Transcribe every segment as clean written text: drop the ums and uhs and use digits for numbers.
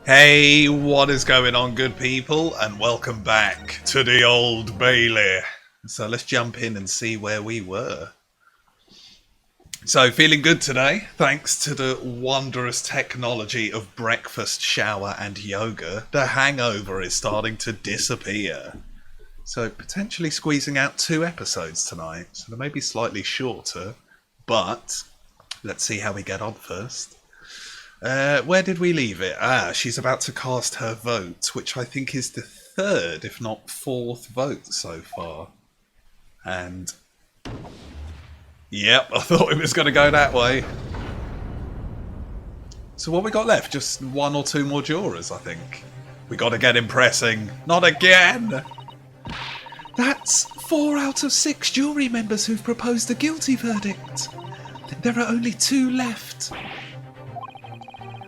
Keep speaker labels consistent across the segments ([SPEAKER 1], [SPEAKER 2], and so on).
[SPEAKER 1] Hey, what is going on, good people? And welcome back to the Old Bailey. So let's jump in and see where we were. So, feeling good today, thanks to the wondrous technology of breakfast, shower, and yoga. The hangover is starting to disappear. So, potentially squeezing out 2 episodes tonight. So, they may be slightly shorter, but let's see how we get on first. Where did we leave it? She's about to cast her vote, which I think is the 3rd, if not 4th vote so far. And yep, I thought it was going to go that way. So what we got left? Just 1 or 2 more jurors, I think. We got to get impressing. Not again!
[SPEAKER 2] That's 4 out of 6 jury members who've proposed a guilty verdict. There are only 2 left.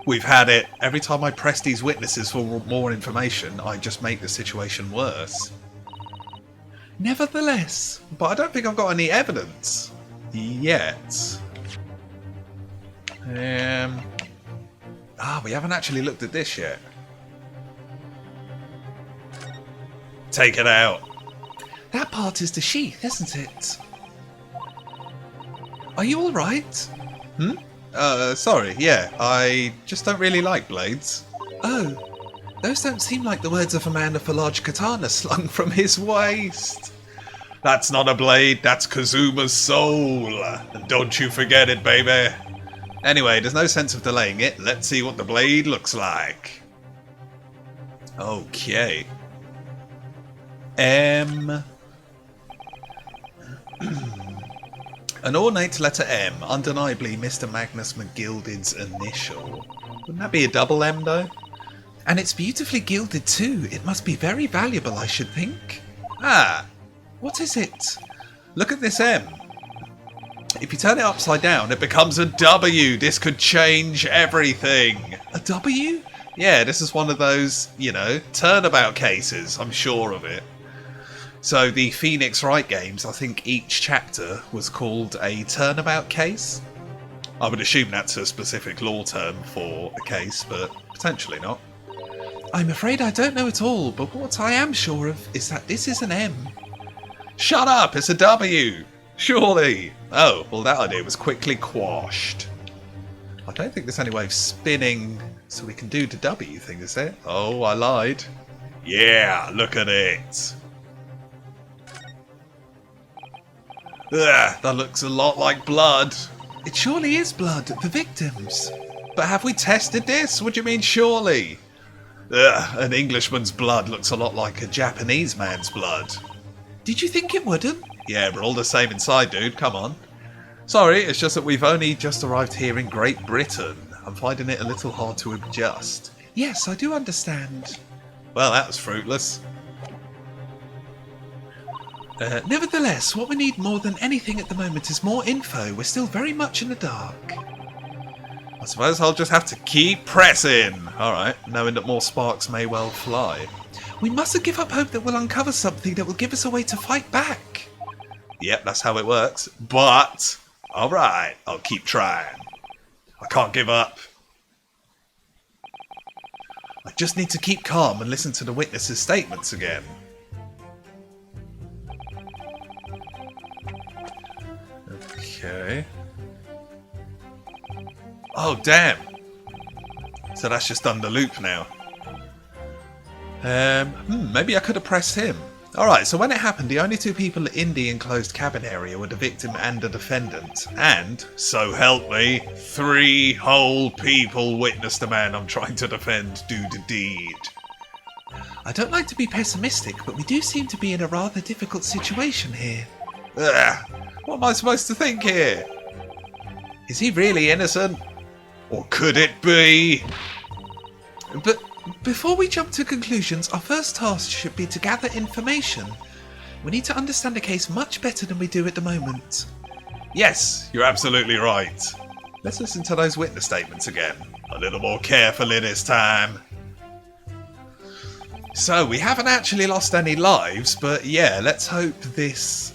[SPEAKER 1] We've had it. Every time I press these witnesses for more information, I just make the situation worse.
[SPEAKER 2] Nevertheless,
[SPEAKER 1] but I don't think I've got any evidence yet. We haven't actually looked at this yet. Take it out.
[SPEAKER 2] That part is the sheath, isn't it? Are you alright?
[SPEAKER 1] Sorry, yeah, I just don't really like blades.
[SPEAKER 2] Oh, those don't seem like the words of a man with a large katana slung from his waist.
[SPEAKER 1] That's not a blade, that's Kazuma's soul. And don't you forget it, baby. Anyway, there's no sense of delaying it. Let's see what the blade looks like. Okay. An ornate letter M, undeniably Mr. Magnus McGilded's initial. Wouldn't that be a double M, though?
[SPEAKER 2] And it's beautifully gilded, too. It must be very valuable, I should think.
[SPEAKER 1] Ah,
[SPEAKER 2] what is it?
[SPEAKER 1] Look at this M. If you turn it upside down, it becomes a W. This could change everything.
[SPEAKER 2] A W?
[SPEAKER 1] Yeah, this is one of those, turnabout cases. I'm sure of it. So the Phoenix Wright games, I think each chapter was called a turnabout case. I would assume that's a specific law term for a case, but potentially not.
[SPEAKER 2] I'm afraid I don't know at all, but what I am sure of is that this is an M.
[SPEAKER 1] Shut up, it's a W! Surely! Oh, well that idea was quickly quashed. I don't think there's any way of spinning so we can do the W thing, is there? Oh, I lied. Yeah, look at it! Ugh, that looks a lot like blood.
[SPEAKER 2] It surely is blood, the victims.
[SPEAKER 1] But have we tested this? What do you mean, surely? Ugh, an Englishman's blood looks a lot like a Japanese man's blood.
[SPEAKER 2] Did you think it wouldn't?
[SPEAKER 1] Yeah, we're all the same inside, dude, come on. Sorry, it's just that we've only just arrived here in Great Britain. I'm finding it a little hard to adjust.
[SPEAKER 2] Yes, I do understand.
[SPEAKER 1] Well, that was fruitless.
[SPEAKER 2] Nevertheless, what we need more than anything at the moment is more info. We're still very much in the dark.
[SPEAKER 1] I suppose I'll just have to keep pressing. Alright, knowing that more sparks may well fly.
[SPEAKER 2] We mustn't give up hope that we'll uncover something that will give us a way to fight back.
[SPEAKER 1] Yep, that's how it works. But, alright, I'll keep trying. I can't give up. I just need to keep calm and listen to the witnesses' statements again. Okay. Oh, damn. So that's just done the loop now. Maybe I could have pressed him. Alright, so when it happened, the only 2 people in the enclosed cabin area were the victim and the defendant. And, so help me, 3 whole people witnessed the man I'm trying to defend do the deed.
[SPEAKER 2] I don't like to be pessimistic, but we do seem to be in a rather difficult situation here.
[SPEAKER 1] Ugh, what am I supposed to think here? Is he really innocent? Or could it be?
[SPEAKER 2] But before we jump to conclusions, our first task should be to gather information. We need to understand the case much better than we do at the moment.
[SPEAKER 1] Yes, you're absolutely right. Let's listen to those witness statements again. A little more carefully this time. So, we haven't actually lost any lives, but yeah, let's hope this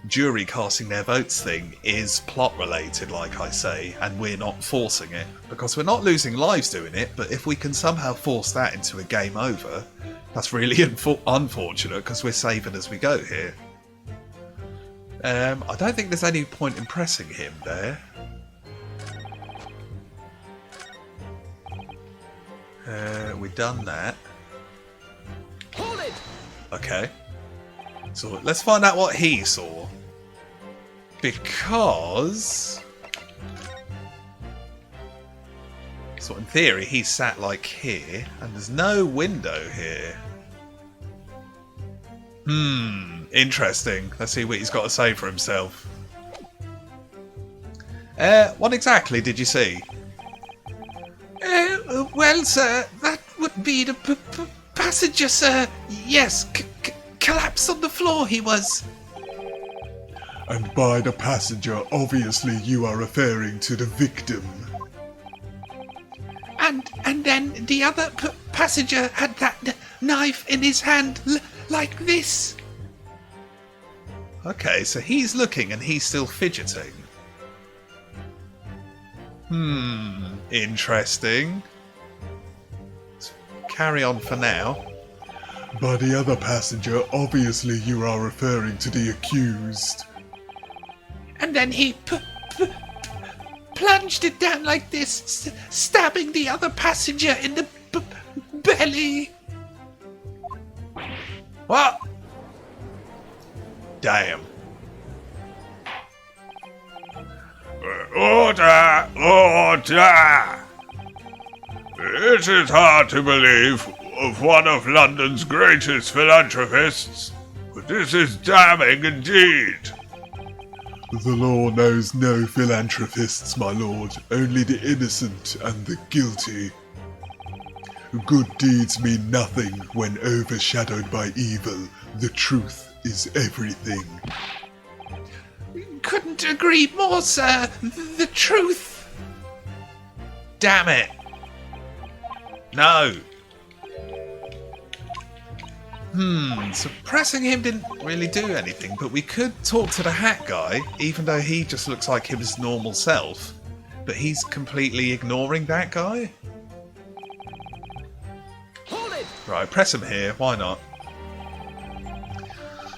[SPEAKER 1] jury casting their votes thing is plot related, like I say, and we're not forcing it. Because we're not losing lives doing it, but if we can somehow force that into a game over, that's really unfortunate because we're saving as we go here. I don't think there's any point in pressing him there. We've done that.
[SPEAKER 3] Hold it!
[SPEAKER 1] Okay. So let's find out what he saw. Because... so in theory, he sat like here, and there's no window here. Interesting. Let's see what he's got to say for himself. What exactly did you see?
[SPEAKER 2] Well, sir, that would be the passenger, sir. Yes, collapsed on the floor he was.
[SPEAKER 4] And by the passenger, obviously you are referring to the victim.
[SPEAKER 2] And then the other passenger had that knife in his hand like this.
[SPEAKER 1] Okay, so he's looking and he's still fidgeting. Interesting. Let's carry on for now.
[SPEAKER 4] By the other passenger, obviously you are referring to the accused.
[SPEAKER 2] And then he plunged it down like this, stabbing the other passenger in the belly.
[SPEAKER 1] What? Damn.
[SPEAKER 5] Order! Order! It is hard to believe of one of London's greatest philanthropists, but this is damning indeed.
[SPEAKER 4] The law knows no philanthropists, my lord, only the innocent and the guilty. Good deeds mean nothing when overshadowed by evil. The truth is everything.
[SPEAKER 2] Couldn't agree more, sir. The truth.
[SPEAKER 1] Damn it. No. So pressing him didn't really do anything, but we could talk to the hat guy, even though he just looks like his normal self. But he's completely ignoring that guy.
[SPEAKER 3] Hold it!
[SPEAKER 1] Right, press him here, why not?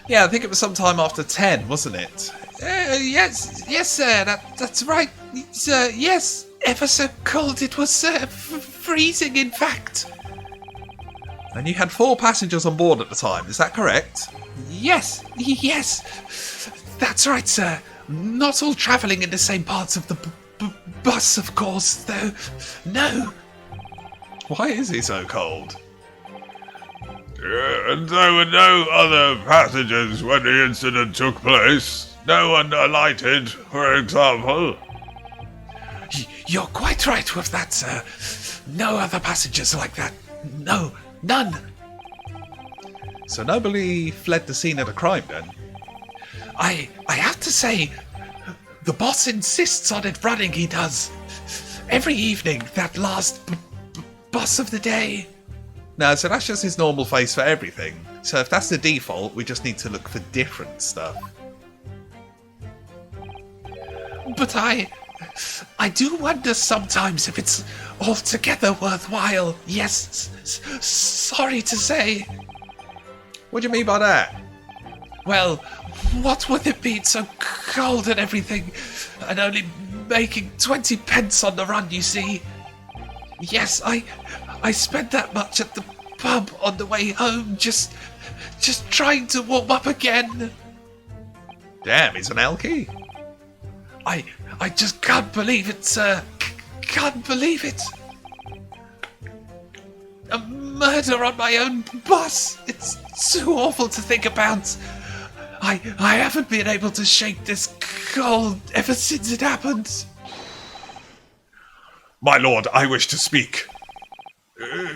[SPEAKER 1] Yeah, I think it was sometime after 10, wasn't it?
[SPEAKER 2] Yes, sir. That's right, sir. Yes, ever so cold it was, sir. Freezing, in fact.
[SPEAKER 1] And you had 4 passengers on board at the time, is that correct?
[SPEAKER 2] Yes. That's right, sir. Not all travelling in the same parts of the bus, of course, though. No.
[SPEAKER 1] Why is he so cold?
[SPEAKER 5] And there were no other passengers when the incident took place. No one alighted, for example.
[SPEAKER 2] You're quite right with that, sir. No other passengers like that. No, none.
[SPEAKER 1] So nobody fled the scene of the crime then?
[SPEAKER 2] I have to say, the boss insists on it running, he does. Every evening, that last bus of the day.
[SPEAKER 1] No, so that's just his normal face for everything. So if that's the default, we just need to look for different stuff.
[SPEAKER 2] But I do wonder sometimes if it's altogether worthwhile. Yes, sorry to say.
[SPEAKER 1] What do you mean by that?
[SPEAKER 2] Well, what with it being so cold and everything, and only making 20 pence on the run, you see. Yes, I spent that much at the pub on the way home, just trying to warm up again.
[SPEAKER 1] Damn, he's an alky.
[SPEAKER 2] I just can't believe it, sir. Can't believe it. A murder on my own bus. It's too awful to think about. I haven't been able to shake this cold ever since it happened.
[SPEAKER 5] My lord, I wish to speak.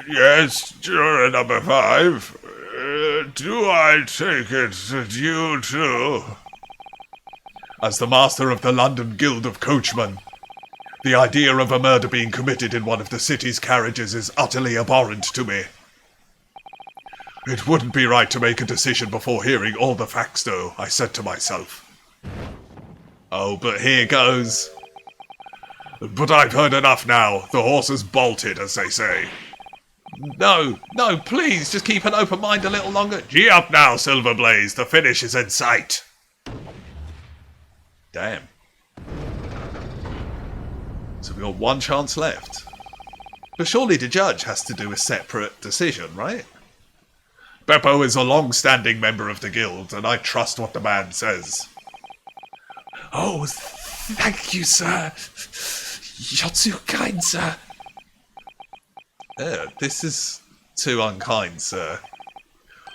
[SPEAKER 5] Yes, juror number 5. Do I take it that you too?
[SPEAKER 4] As the master of the London Guild of Coachmen, the idea of a murder being committed in one of the city's carriages is utterly abhorrent to me. It wouldn't be right to make a decision before hearing all the facts, though, I said to myself.
[SPEAKER 1] Oh, but here goes.
[SPEAKER 5] But I've heard enough now. The horse has bolted, as they say.
[SPEAKER 1] No, please, just keep an open mind a little longer.
[SPEAKER 5] Gee up now, Silverblaze. The finish is in sight.
[SPEAKER 1] Damn. So we've got one chance left. But surely the judge has to do a separate decision, right?
[SPEAKER 5] Beppo is a long-standing member of the guild, and I trust what the man says.
[SPEAKER 2] Oh, thank you, sir. You're too kind, sir.
[SPEAKER 1] This is too unkind, sir.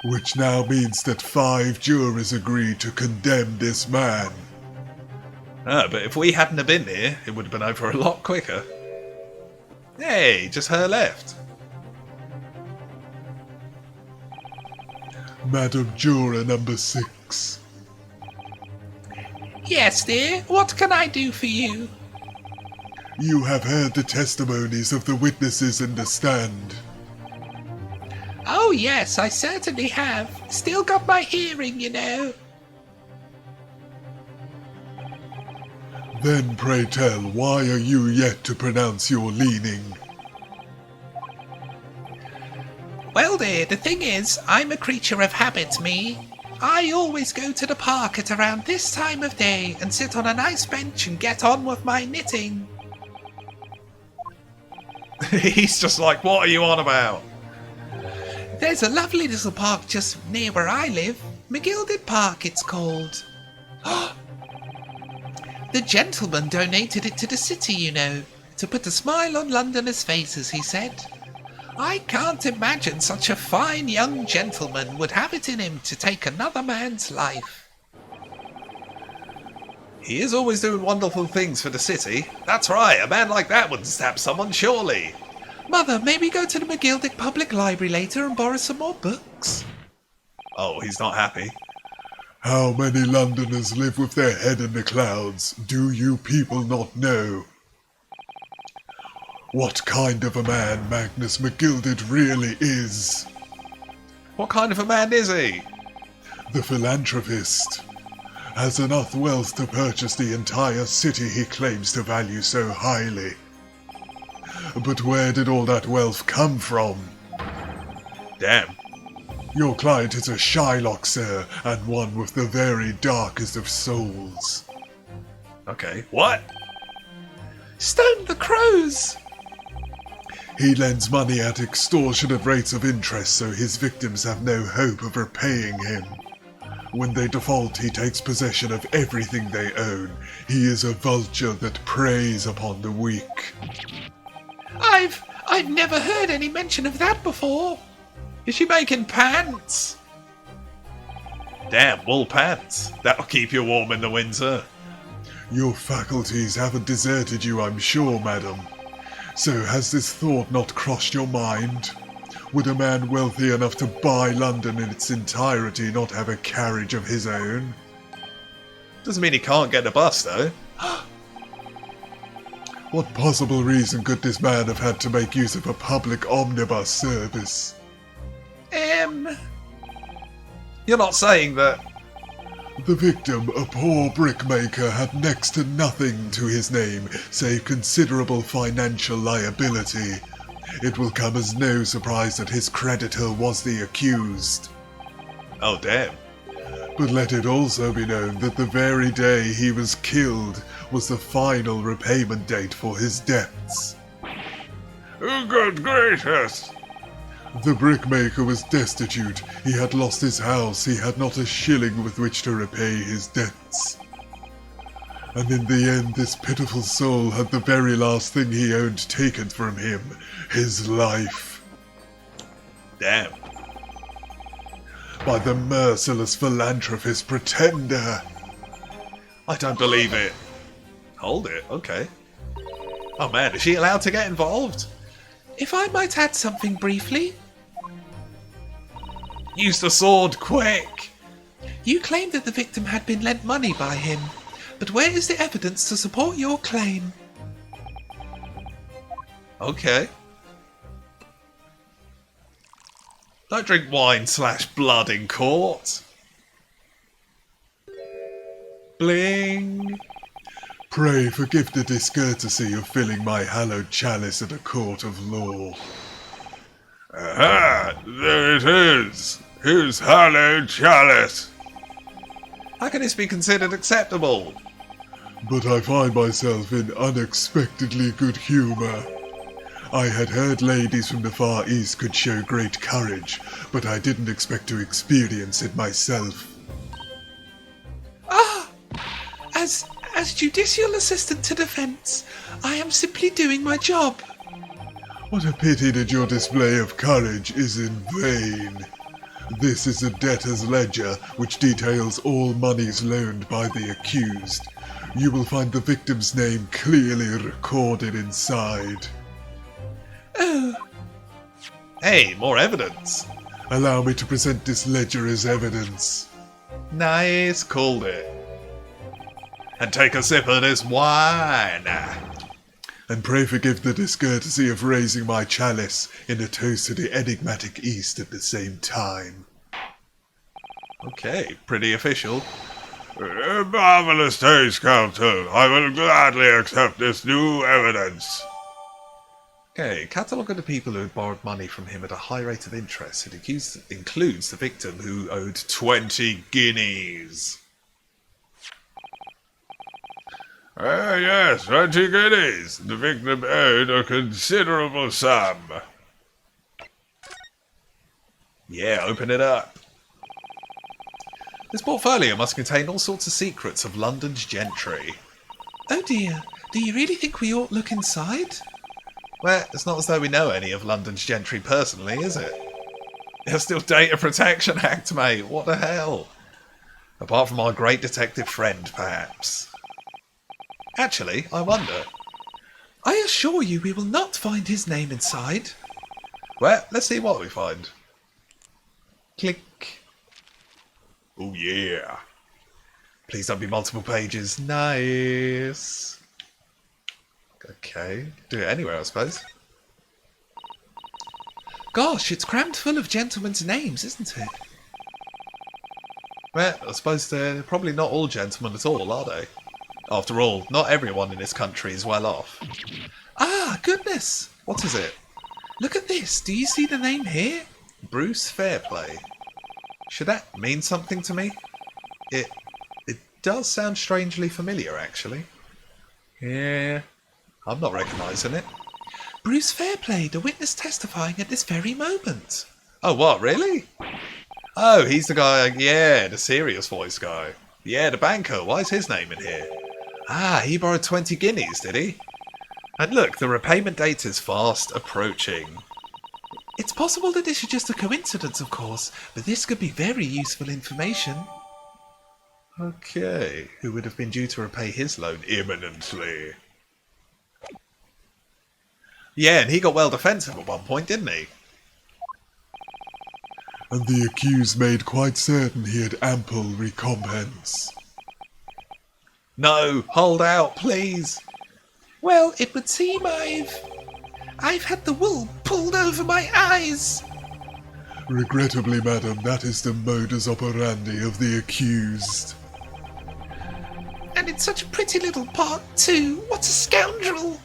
[SPEAKER 4] Which now means that 5 jurors agree to condemn this man.
[SPEAKER 1] But if we hadn't have been here, it would have been over a lot quicker. Hey, just her left.
[SPEAKER 4] Madam Juror number 6.
[SPEAKER 2] Yes, dear. What can I do for you?
[SPEAKER 4] You have heard the testimonies of the witnesses in the stand.
[SPEAKER 2] Oh, yes, I certainly have. Still got my hearing, you know.
[SPEAKER 4] Then pray tell, why are you yet to pronounce your leaning?
[SPEAKER 2] Well, dear, the thing is, I'm a creature of habit, me. I always go to the park at around this time of day and sit on a nice bench and get on with my knitting.
[SPEAKER 1] He's just like, what are you on about?
[SPEAKER 2] There's a lovely little park just near where I live. McGilded Park, it's called. The gentleman donated it to the city, you know, to put a smile on Londoners' faces, he said. I can't imagine such a fine young gentleman would have it in him to take another man's life.
[SPEAKER 1] He is always doing wonderful things for the city. That's right, a man like that wouldn't stab someone, surely.
[SPEAKER 2] Mother, may we go to the McGilded Public Library later and borrow some more books?
[SPEAKER 1] Oh, he's not happy.
[SPEAKER 4] How many Londoners live with their head in the clouds? Do you people not know? What kind of a man Magnus McGilded really is?
[SPEAKER 1] What kind of a man is he?
[SPEAKER 4] The philanthropist. Has enough wealth to purchase the entire city he claims to value so highly. But where did all that wealth come from?
[SPEAKER 1] Damn.
[SPEAKER 4] Your client is a Shylock, sir, and one with the very darkest of souls.
[SPEAKER 1] Okay, what?
[SPEAKER 2] Stone the crows!
[SPEAKER 4] He lends money at extortionate rates of interest so his victims have no hope of repaying him. When they default, he takes possession of everything they own. He is a vulture that preys upon the weak.
[SPEAKER 2] I've never heard any mention of that before.
[SPEAKER 1] Is she making pants? Damn, wool pants. That'll keep you warm in the winter.
[SPEAKER 4] Your faculties haven't deserted you, I'm sure, madam. So has this thought not crossed your mind? Would a man wealthy enough to buy London in its entirety not have a carriage of his own?
[SPEAKER 1] Doesn't mean he can't get a bus, though.
[SPEAKER 4] What possible reason could this man have had to make use of a public omnibus service?
[SPEAKER 1] You're not saying that...
[SPEAKER 4] The victim, a poor brickmaker, had next to nothing to his name save considerable financial liability. It will come as no surprise that his creditor was the accused.
[SPEAKER 1] Oh, damn.
[SPEAKER 4] But let it also be known that the very day he was killed was the final repayment date for his debts.
[SPEAKER 5] Good gracious!
[SPEAKER 4] The brickmaker was destitute. He had lost his house. He had not a shilling with which to repay his debts. And in the end, this pitiful soul had the very last thing he owned taken from him, his life.
[SPEAKER 1] Damn.
[SPEAKER 4] By the merciless philanthropist pretender.
[SPEAKER 1] I don't believe it. Hold it, okay. Oh man, is she allowed to get involved?
[SPEAKER 2] If I might add something briefly.
[SPEAKER 1] Use the sword, quick!
[SPEAKER 2] You claimed that the victim had been lent money by him, but where is the evidence to support your claim?
[SPEAKER 1] Okay. Don't drink wine / blood in court. Bling.
[SPEAKER 4] Pray forgive the discourtesy of filling my hallowed chalice at a court of law.
[SPEAKER 5] Aha! There it is! His hallowed chalice!
[SPEAKER 1] How can this be considered acceptable?
[SPEAKER 4] But I find myself in unexpectedly good humour. I had heard ladies from the Far East could show great courage, but I didn't expect to experience it myself.
[SPEAKER 2] As judicial assistant to defence, I am simply doing my job.
[SPEAKER 4] What a pity that your display of courage is in vain. This is a debtor's ledger which details all monies loaned by the accused. You will find the victim's name clearly recorded inside.
[SPEAKER 2] Oh,
[SPEAKER 1] Hey, more evidence.
[SPEAKER 4] Allow me to present this ledger as evidence.
[SPEAKER 1] Nice, called it. And take a sip of this wine.
[SPEAKER 4] And pray forgive the discourtesy of raising my chalice in a toast to the enigmatic East at the same time.
[SPEAKER 1] Okay, pretty official.
[SPEAKER 5] A marvelous taste, Counsel. I will gladly accept this new evidence.
[SPEAKER 1] Okay, catalogue of the people who had borrowed money from him at a high rate of interest. It includes the victim who owed 20 guineas.
[SPEAKER 5] Ah, yes, 20 guineas. The victim owed a considerable sum.
[SPEAKER 1] Yeah, open it up. This portfolio must contain all sorts of secrets of London's gentry.
[SPEAKER 2] oh dear. Do you really think we ought look inside?
[SPEAKER 1] Well, it's not as though we know any of London's gentry personally, is it? There's still Data Protection Act, mate. What the hell? Apart from our great detective friend, perhaps. Actually, I wonder.
[SPEAKER 2] I assure you we will not find his name inside.
[SPEAKER 1] Well, let's see what we find. Click. Oh yeah. Please don't be multiple pages. Nice. Okay. Do it anywhere, I suppose.
[SPEAKER 2] Gosh, it's crammed full of gentlemen's names, isn't it?
[SPEAKER 1] Well, I suppose they're probably not all gentlemen at all, are they? After all, not everyone in this country is well off.
[SPEAKER 2] Ah, goodness.
[SPEAKER 1] What is it?
[SPEAKER 2] Look at this. Do you see the name here?
[SPEAKER 1] Bruce Fairplay. Should that mean something to me? It does sound strangely familiar, actually. Yeah, I'm not recognising it.
[SPEAKER 2] Bruce Fairplay, the witness testifying at this very moment.
[SPEAKER 1] Oh, what, really? Oh, he's the guy, yeah, the serious voice guy. Yeah, the banker. Why is his name in here? Ah, he borrowed 20 guineas, did he? And look, the repayment date is fast approaching.
[SPEAKER 2] It's possible that this is just a coincidence, of course, but this could be very useful information.
[SPEAKER 1] Okay, who would have been due to repay his loan imminently? Yeah, and he got well defensive at one point, didn't he?
[SPEAKER 4] And the accused made quite certain he had ample recompense.
[SPEAKER 1] No, hold out, please.
[SPEAKER 2] Well, it would seem I've had the wool pulled over my eyes.
[SPEAKER 4] Regrettably, madam, that is the modus operandi of the accused.
[SPEAKER 2] And in such a pretty little part, too. What a scoundrel!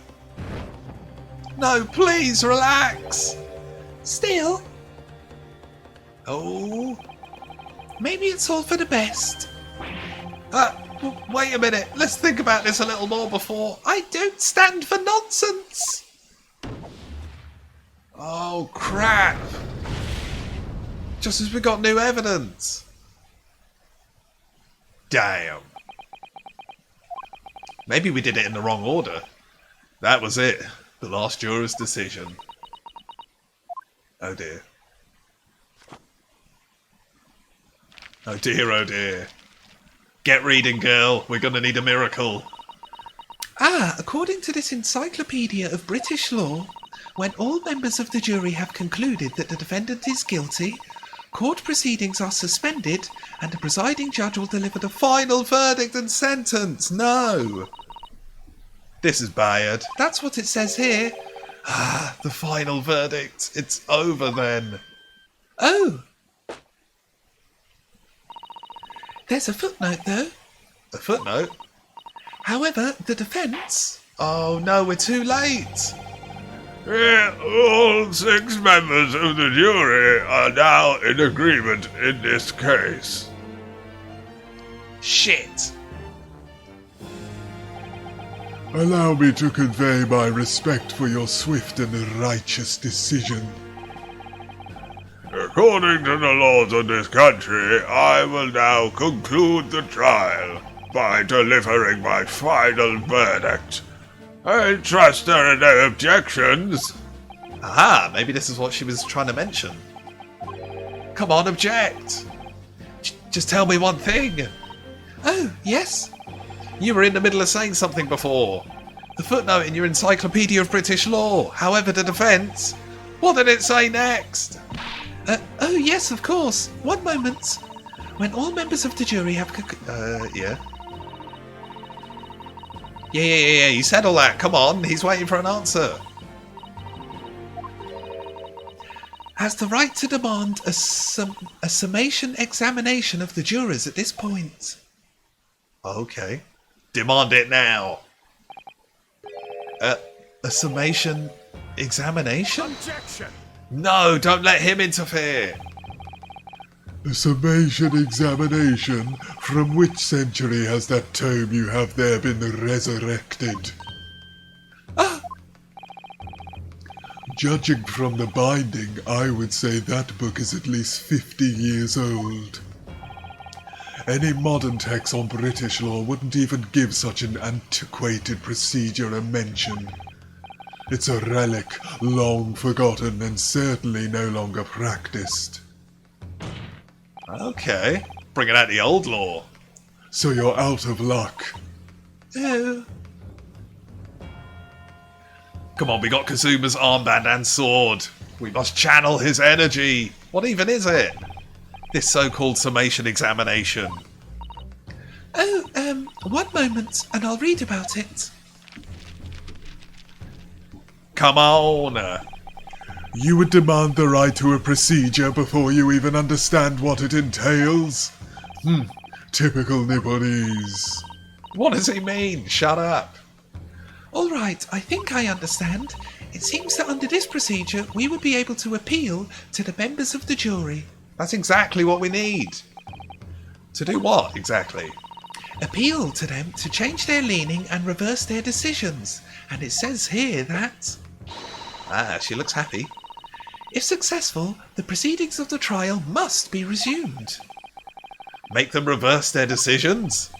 [SPEAKER 1] No, please, relax.
[SPEAKER 2] Still,
[SPEAKER 1] Oh,
[SPEAKER 2] maybe it's all for the best.
[SPEAKER 1] wait a minute. Let's think about this a little more before.
[SPEAKER 2] I don't stand for nonsense.
[SPEAKER 1] Oh, crap. Just as we got new evidence. Damn. Maybe we did it in the wrong order. That was it. The last juror's decision. Oh dear. Oh dear, oh dear. Get reading, girl. We're gonna need a miracle.
[SPEAKER 2] Ah, according to this Encyclopedia of British Law, when all members of the jury have concluded that the defendant is guilty, court proceedings are suspended and the presiding judge will deliver the
[SPEAKER 1] Final verdict and sentence. No. This is bad.
[SPEAKER 2] That's what it says here.
[SPEAKER 1] Ah, the final verdict. It's over then.
[SPEAKER 2] Oh. There's a footnote, though.
[SPEAKER 1] A footnote?
[SPEAKER 2] However, the defence... Oh no, we're too late.
[SPEAKER 5] All 6 members of the jury are now in agreement in this case.
[SPEAKER 2] Shit.
[SPEAKER 4] Allow me to convey my respect for your swift and righteous decision.
[SPEAKER 5] According to the laws of this country, I will now conclude the trial by delivering my final verdict. I trust there are no objections.
[SPEAKER 1] Aha, maybe this is what she was trying to mention.
[SPEAKER 2] Come on, object. Just tell me one thing. Oh, yes?
[SPEAKER 1] You were in the middle of saying something before.
[SPEAKER 2] The footnote in your Encyclopedia of British Law. However, the defence... What did it say next? Oh, yes, of course. One moment. When all members of the jury have...
[SPEAKER 1] Yeah. Yeah, you said all that. Come on, he's waiting for an answer.
[SPEAKER 2] Has the right to demand a summation examination of the jurors at this point.
[SPEAKER 1] Okay. Demand it now. A summation examination?
[SPEAKER 3] Objection!
[SPEAKER 1] No, don't let him interfere.
[SPEAKER 4] A summation examination? From which century has that tome you have there been resurrected? Judging from the binding, I would say that book is at least 50 years old. Any modern text on British law wouldn't even give such an antiquated procedure a mention. It's a relic, long forgotten and certainly no longer practiced.
[SPEAKER 1] Okay. Bringing out the old law.
[SPEAKER 4] So you're out of luck.
[SPEAKER 2] Oh.
[SPEAKER 1] Come on, we got Kazuma's armband and sword. We must channel his energy. What even is it? This so-called summation examination.
[SPEAKER 2] Oh, one moment, and I'll read about it.
[SPEAKER 1] Come on.
[SPEAKER 4] You would demand the right to a procedure before you even understand what it entails? Typical Nipponese.
[SPEAKER 1] What does he mean? Shut up.
[SPEAKER 2] All right, I think I understand. It seems that under this procedure, we would be able to appeal to the members of the jury.
[SPEAKER 1] That's exactly what we need. To do what, exactly?
[SPEAKER 2] Appeal to them to change their leaning and reverse their decisions. And it says here that...
[SPEAKER 1] Ah, she looks happy.
[SPEAKER 2] If successful, the proceedings of the trial must be resumed.
[SPEAKER 1] Make them reverse their decisions?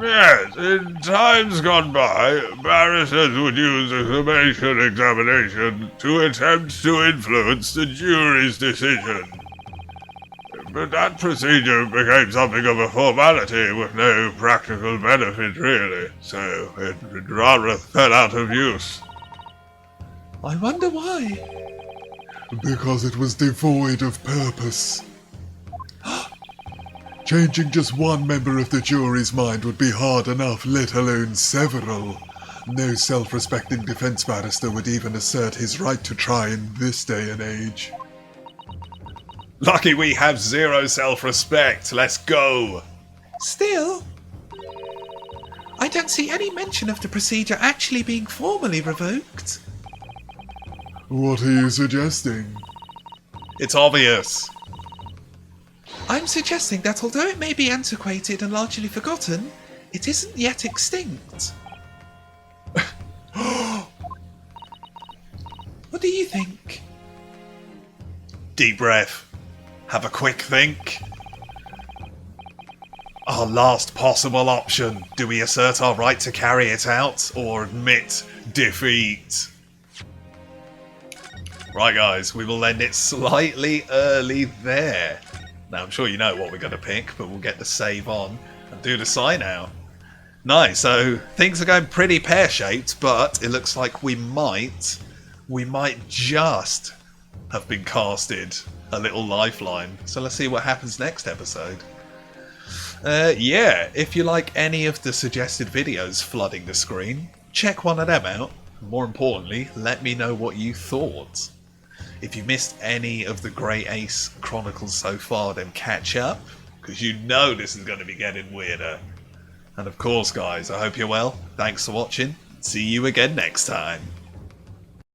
[SPEAKER 5] Yes, in times gone by, barristers would use a summation examination to attempt to influence the jury's decision. But that procedure became something of a formality with no practical benefit, really, so it rather fell out of use.
[SPEAKER 2] I wonder why.
[SPEAKER 4] Because it was devoid of purpose. Changing just one member of the jury's mind would be hard enough, let alone several. No self-respecting defense barrister would even assert his right to try in this day and age.
[SPEAKER 1] Lucky we have zero self-respect. Let's go.
[SPEAKER 2] Still, I don't see any mention of the procedure actually being formally revoked.
[SPEAKER 4] What are you suggesting?
[SPEAKER 1] It's obvious.
[SPEAKER 2] I'm suggesting that although it may be antiquated and largely forgotten, it isn't yet extinct. What do you think?
[SPEAKER 1] Deep breath. Have a quick think. Our last possible option. Do we assert our right to carry it out or admit defeat? Right, guys, we will end it slightly early there. Now, I'm sure you know what we're going to pick, but we'll get the save on and do the sign out. Nice, so things are going pretty pear-shaped, but it looks like we might just have been casted a little lifeline. So let's see what happens next episode. Yeah, if you like any of the suggested videos flooding the screen, check one of them out. More importantly, let me know what you thought. If you missed any of the Grey Ace Chronicles so far, then catch up, because you know this is going to be getting weirder. And of course, guys, I hope you're well. Thanks for watching. See you again next time.